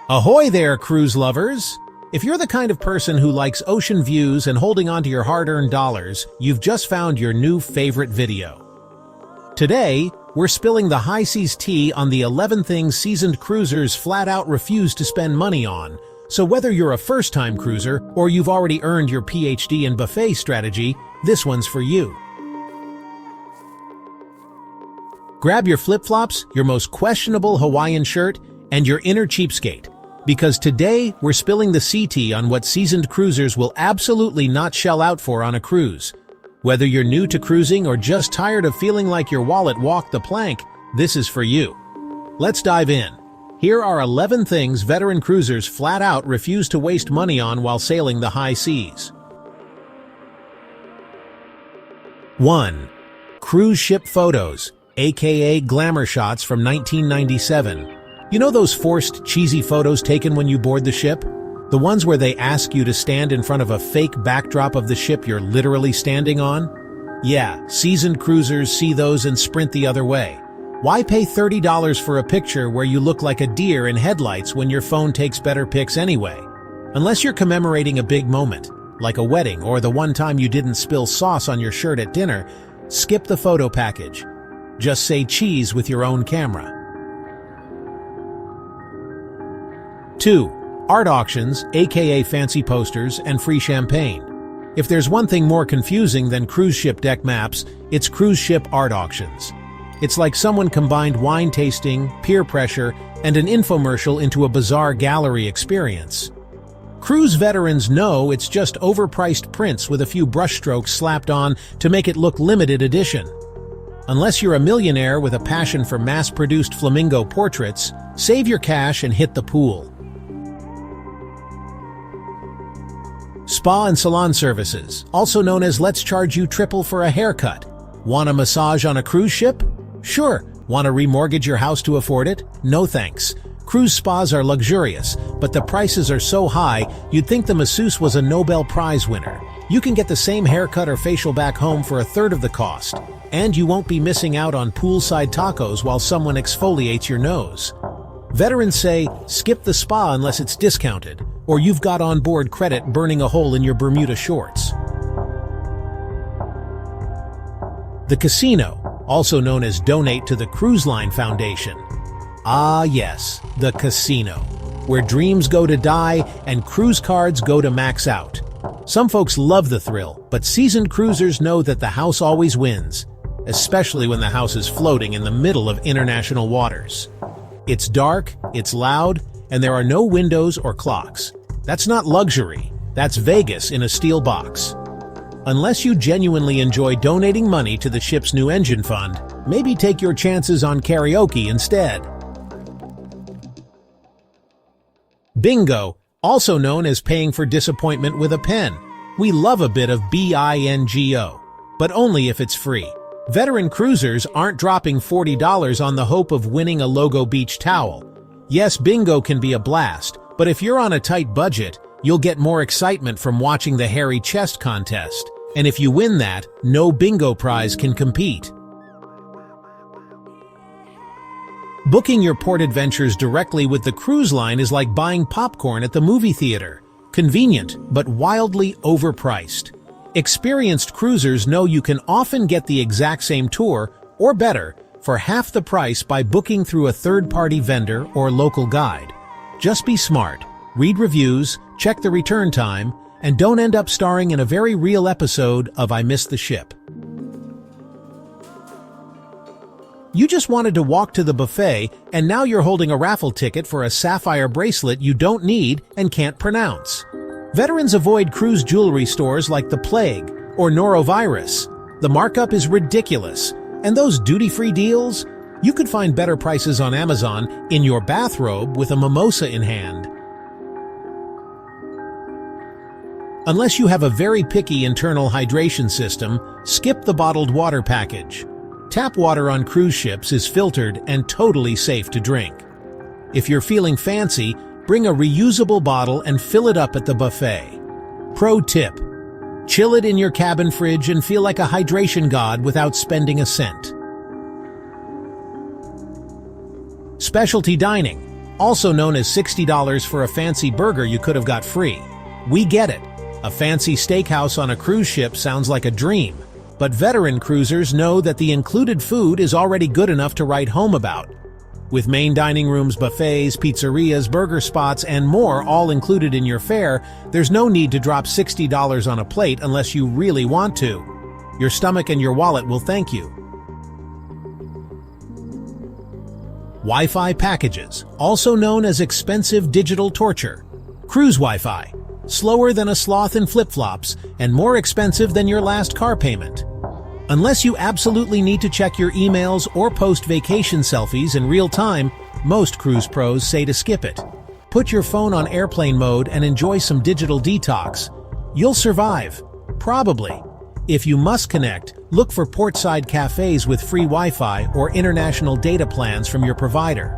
Ahoy there, cruise lovers! If you're the kind of person who likes ocean views and holding onto your hard-earned dollars, you've just found your new favorite video. Today, we're spilling the high seas tea on the 11 things seasoned cruisers flat out refuse to spend money on. So whether you're a first-time cruiser or you've already earned your PhD in buffet strategy, this one's for you. Grab your flip-flops, your most questionable Hawaiian shirt, and your inner cheapskate. Because today, we're spilling the sea tea on what seasoned cruisers will absolutely not shell out for on a cruise. Whether you're new to cruising or just tired of feeling like your wallet walked the plank, this is for you. Let's dive in. Here are 11 things veteran cruisers flat out refuse to waste money on while sailing the high seas. 1. Cruise ship photos, aka Glamour Shots from 1997. You know those forced, cheesy photos taken when you board the ship? The ones where they ask you to stand in front of a fake backdrop of the ship you're literally standing on? Yeah, seasoned cruisers see those and sprint the other way. Why pay $30 for a picture where you look like a deer in headlights when your phone takes better pics anyway? Unless you're commemorating a big moment, like a wedding or the one time you didn't spill sauce on your shirt at dinner, skip the photo package. Just say cheese with your own camera. 2. Art auctions, aka fancy posters, and free champagne. If there's one thing more confusing than cruise ship deck maps, it's cruise ship art auctions. It's like someone combined wine tasting, peer pressure, and an infomercial into a bizarre gallery experience. Cruise veterans know it's just overpriced prints with a few brushstrokes slapped on to make it look limited edition. Unless you're a millionaire with a passion for mass-produced flamingo portraits, save your cash and hit the pool. Spa and salon services, also known as let's charge you triple for a haircut. Want a massage on a cruise ship? Sure. Want to remortgage your house to afford it? No thanks. Cruise spas are luxurious, but the prices are so high, you'd think the masseuse was a Nobel Prize winner. You can get the same haircut or facial back home for a third of the cost, and you won't be missing out on poolside tacos while someone exfoliates your nose. Veterans say, skip the spa unless it's discounted, or you've got onboard credit burning a hole in your Bermuda shorts. The casino, also known as Donate to the Cruise Line Foundation. Ah yes, the casino, where dreams go to die and cruise cards go to max out. Some folks love the thrill, but seasoned cruisers know that the house always wins, especially when the house is floating in the middle of international waters. It's dark, it's loud, and there are no windows or clocks. That's not luxury, that's Vegas in a steel box. Unless you genuinely enjoy donating money to the ship's new engine fund, maybe take your chances on karaoke instead. Bingo, also known as paying for disappointment with a pen. We love a bit of bingo, but only if it's free. Veteran cruisers aren't dropping $40 on the hope of winning a logo beach towel. Yes, bingo can be a blast, but if you're on a tight budget, you'll get more excitement from watching the hairy chest contest. And if you win that, no bingo prize can compete. Booking your port adventures directly with the cruise line is like buying popcorn at the movie theater. Convenient, but wildly overpriced. Experienced cruisers know you can often get the exact same tour, or better, for half the price by booking through a third-party vendor or local guide. Just be smart, read reviews, check the return time, and don't end up starring in a very real episode of I Missed the Ship. You just wanted to walk to the buffet, and now you're holding a raffle ticket for a sapphire bracelet you don't need and can't pronounce. Veterans avoid cruise jewelry stores like the plague or norovirus. The markup is ridiculous, and those duty-free deals? You could find better prices on Amazon in your bathrobe with a mimosa in hand. Unless you have a very picky internal hydration system, skip the bottled water package. Tap water on cruise ships is filtered and totally safe to drink. If you're feeling fancy, bring a reusable bottle and fill it up at the buffet. Pro tip: chill it in your cabin fridge and feel like a hydration god without spending a cent. Specialty dining. also known as $60 for a fancy burger you could have got free. We get it. A fancy steakhouse on a cruise ship sounds like a dream, but veteran cruisers know that the included food is already good enough to write home about. With main dining rooms, buffets, pizzerias, burger spots, and more all included in your fare, there's no need to drop $60 on a plate unless you really want to. Your stomach and your wallet will thank you. Wi-Fi packages, also known as expensive digital torture. Cruise Wi-Fi, slower than a sloth in flip-flops and more expensive than your last car payment. Unless you absolutely need to check your emails or post vacation selfies in real time, most cruise pros say to skip it. Put your phone on airplane mode and enjoy some digital detox. You'll survive. Probably. If you must connect, look for portside cafes with free Wi-Fi or international data plans from your provider.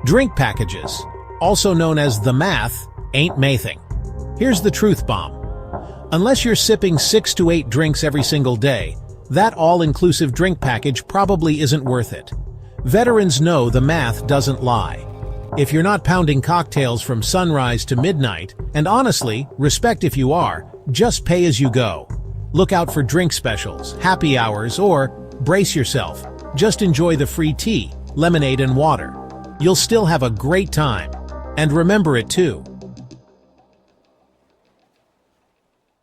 Drink packages, also known as the math, ain't mathing. Here's the truth bomb. Unless you're sipping 6 to 8 drinks every single day, that all-inclusive drink package probably isn't worth it. Veterans know the math doesn't lie. If you're not pounding cocktails from sunrise to midnight, and honestly, respect if you are, just pay as you go. Look out for drink specials, happy hours, or, brace yourself, just enjoy the free tea, lemonade, and water. You'll still have a great time. And remember it too.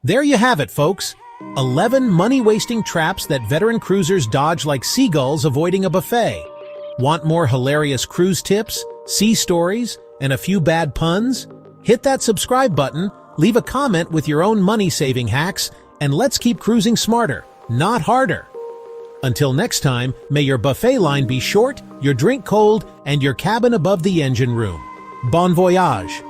There you have it, folks. 11 money-wasting traps that veteran cruisers dodge like seagulls avoiding a buffet. Want more hilarious cruise tips, sea stories, and a few bad puns? Hit that subscribe button, leave a comment with your own money-saving hacks, and let's keep cruising smarter, not harder. Until next time, may your buffet line be short, your drink cold, and your cabin above the engine room. Bon voyage!